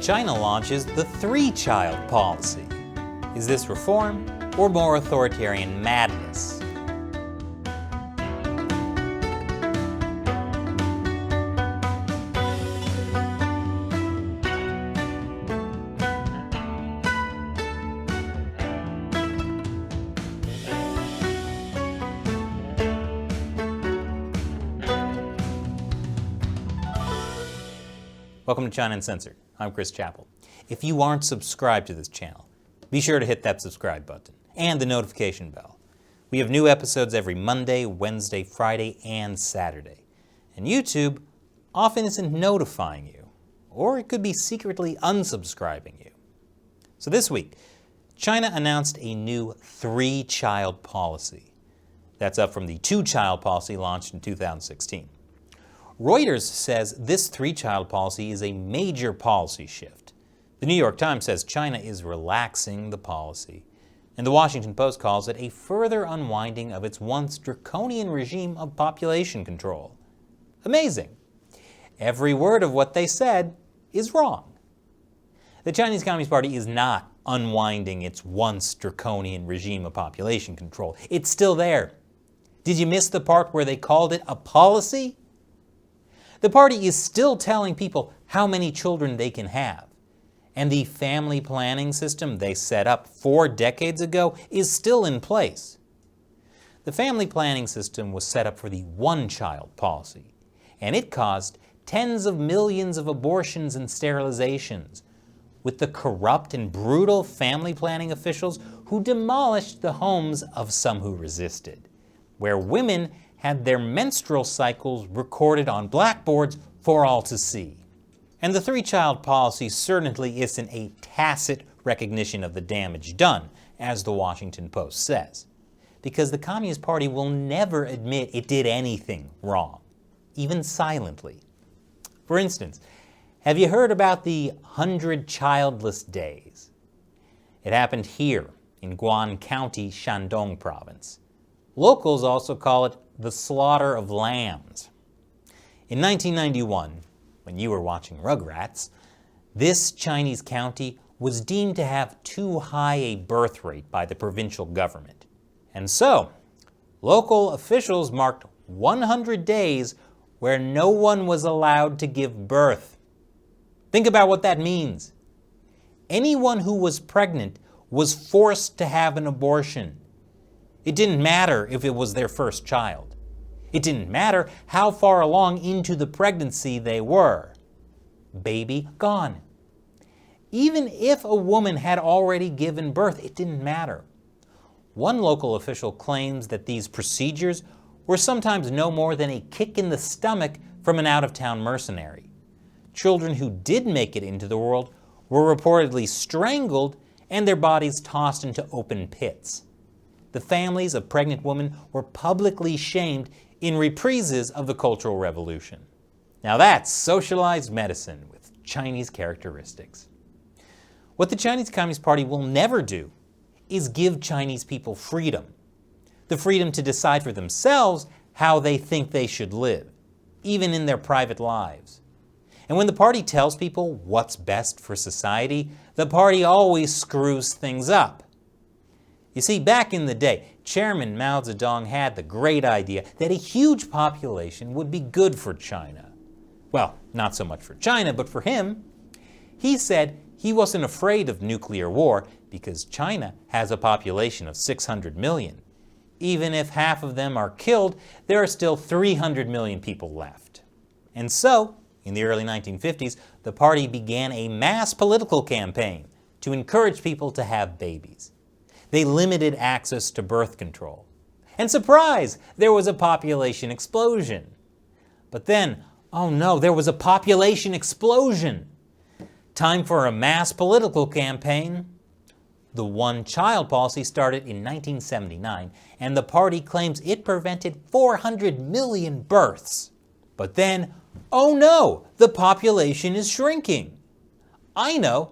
China launches the three-child policy. Is this reform or more authoritarian madness? Welcome to China Uncensored. I'm Chris Chappell. If you aren't subscribed to this channel, be sure to hit that subscribe button and the notification bell. We have new episodes every Monday, Wednesday, Friday, and Saturday. And YouTube often isn't notifying you, or it could be secretly unsubscribing you. So this week, China announced a new three-child policy. That's up from the two-child policy launched in 2016. Reuters says this three-child policy is a major policy shift. The New York Times says China is relaxing the policy, and the Washington Post calls it a further unwinding of its once draconian regime of population control. Amazing. Every word of what they said is wrong. The Chinese Communist Party is not unwinding its once draconian regime of population control. It's still there. Did you miss the part where they called it a policy? The party is still telling people how many children they can have. And the family planning system they set up 4 decades ago is still in place. The family planning system was set up for the one-child policy, and it caused tens of millions of abortions and sterilizations, with the corrupt and brutal family planning officials who demolished the homes of some who resisted, where women had their menstrual cycles recorded on blackboards for all to see. And the three-child policy certainly isn't a tacit recognition of the damage done, as the Washington Post says, because the Communist Party will never admit it did anything wrong, even silently. For instance, have you heard about the 100 childless days? It happened here in Guan County, Shandong Province. Locals also call it the slaughter of lambs. In 1991, when you were watching Rugrats, this Chinese county was deemed to have too high a birth rate by the provincial government. And so, local officials marked 100 days where no one was allowed to give birth. Think about what that means. Anyone who was pregnant was forced to have an abortion. It didn't matter if it was their first child. It didn't matter how far along into the pregnancy they were. Baby gone. Even if a woman had already given birth, it didn't matter. One local official claims that these procedures were sometimes no more than a kick in the stomach from an out-of-town mercenary. Children who did make it into the world were reportedly strangled and their bodies tossed into open pits. The families of pregnant women were publicly shamed in reprises of the Cultural Revolution. Now that's socialized medicine with Chinese characteristics. What the Chinese Communist Party will never do is give Chinese people freedom. The freedom to decide for themselves how they think they should live, even in their private lives. And when the party tells people what's best for society, the party always screws things up. You see, back in the day, Chairman Mao Zedong had the great idea that a huge population would be good for China. Well, not so much for China, but for him. He said he wasn't afraid of nuclear war because China has a population of 600 million. Even if half of them are killed, there are still 300 million people left. And so, in the early 1950s, the party began a mass political campaign to encourage people to have babies. They limited access to birth control. And surprise, there was a population explosion. But then, oh no, there was a population explosion. Time for a mass political campaign. The one-child policy started in 1979, and the party claims it prevented 400 million births. But then, oh no, the population is shrinking. I know,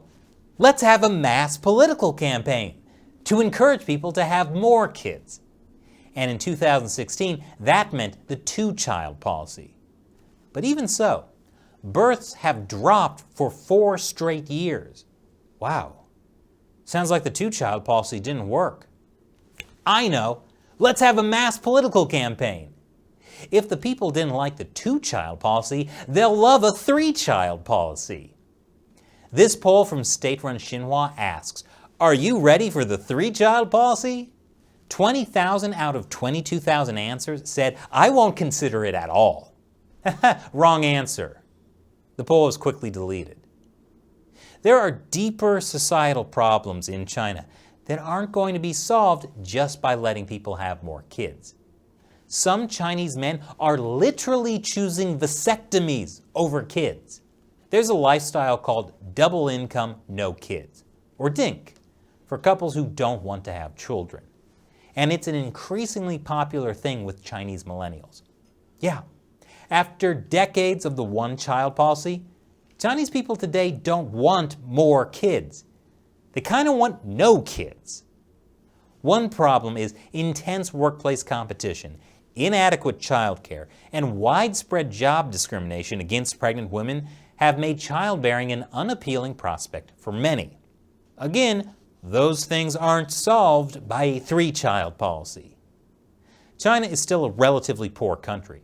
let's have a mass political campaign to encourage people to have more kids. And in 2016, that meant the two-child policy. But even so, births have dropped for 4 straight years. Wow. Sounds like the two-child policy didn't work. I know. Let's have a mass political campaign. If the people didn't like the two-child policy, they'll love a three-child policy. This poll from state-run Xinhua asks, are you ready for the three-child policy? 20,000 out of 22,000 answers said, I won't consider it at all. Wrong answer. The poll was quickly deleted. There are deeper societal problems in China that aren't going to be solved just by letting people have more kids. Some Chinese men are literally choosing vasectomies over kids. There's a lifestyle called double income, no kids, or DINK, for couples who don't want to have children. And it's an increasingly popular thing with Chinese millennials. Yeah, after decades of the one-child policy, Chinese people today don't want more kids. They kind of want no kids. One problem is intense workplace competition, inadequate childcare, and widespread job discrimination against pregnant women have made childbearing an unappealing prospect for many. Again, those things aren't solved by a three-child policy. China is still a relatively poor country.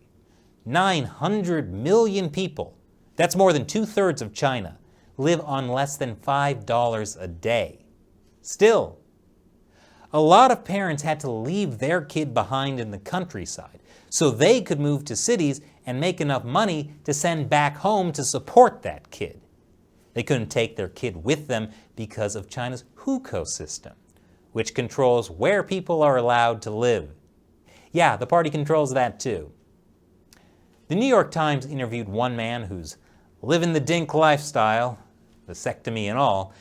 900 million people, that's more than 2/3 of China, live on less than $5 a day. Still, a lot of parents had to leave their kid behind in the countryside so they could move to cities and make enough money to send back home to support that kid. They couldn't take their kid with them because of China's hukou system, which controls where people are allowed to live. Yeah, the party controls that too. The New York Times interviewed one man who's living the DINK lifestyle, vasectomy and all,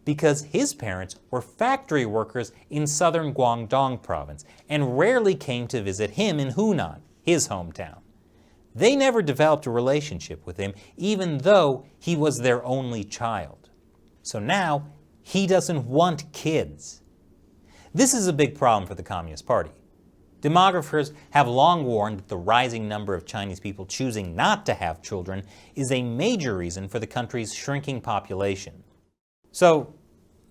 because his parents were factory workers in southern Guangdong province and rarely came to visit him in Hunan, his hometown. They never developed a relationship with him, even though he was their only child. So now, he doesn't want kids. This is a big problem for the Communist Party. Demographers have long warned that the rising number of Chinese people choosing not to have children is a major reason for the country's shrinking population. So,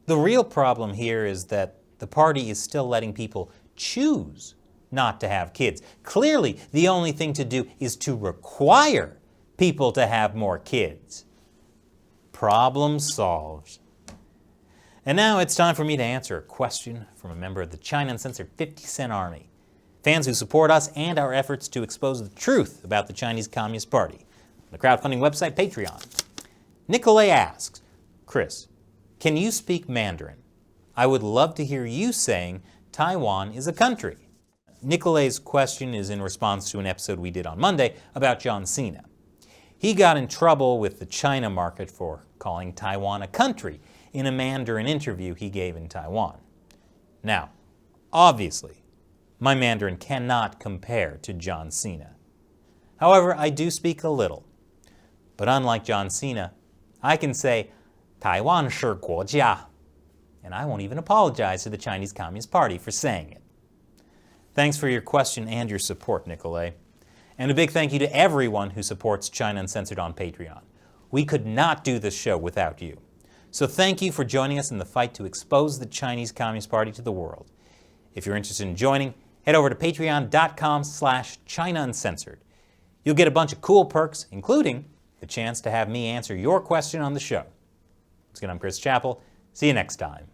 the real problem here is that the party is still letting people choose not to have kids. Clearly, the only thing to do is to require people to have more kids. Problem solved. And now it's time for me to answer a question from a member of the China Uncensored 50 Cent Army. Fans who support us and our efforts to expose the truth about the Chinese Communist Party. The crowdfunding website Patreon. Nicolay asks, Chris, can you speak Mandarin? I would love to hear you saying Taiwan is a country. Nicolay's question is in response to an episode we did on Monday about John Cena. He got in trouble with the China market for calling Taiwan a country in a Mandarin interview he gave in Taiwan. Now, obviously, my Mandarin cannot compare to John Cena. However, I do speak a little. But unlike John Cena, I can say, 台湾是国家, and I won't even apologize to the Chinese Communist Party for saying it. Thanks for your question and your support, Nicolay. And a big thank you to everyone who supports China Uncensored on Patreon. We could not do this show without you. So thank you for joining us in the fight to expose the Chinese Communist Party to the world. If you're interested in joining, head over to patreon.com/China Uncensored. You'll get a bunch of cool perks, including the chance to have me answer your question on the show. Once again, I'm Chris Chappell. See you next time.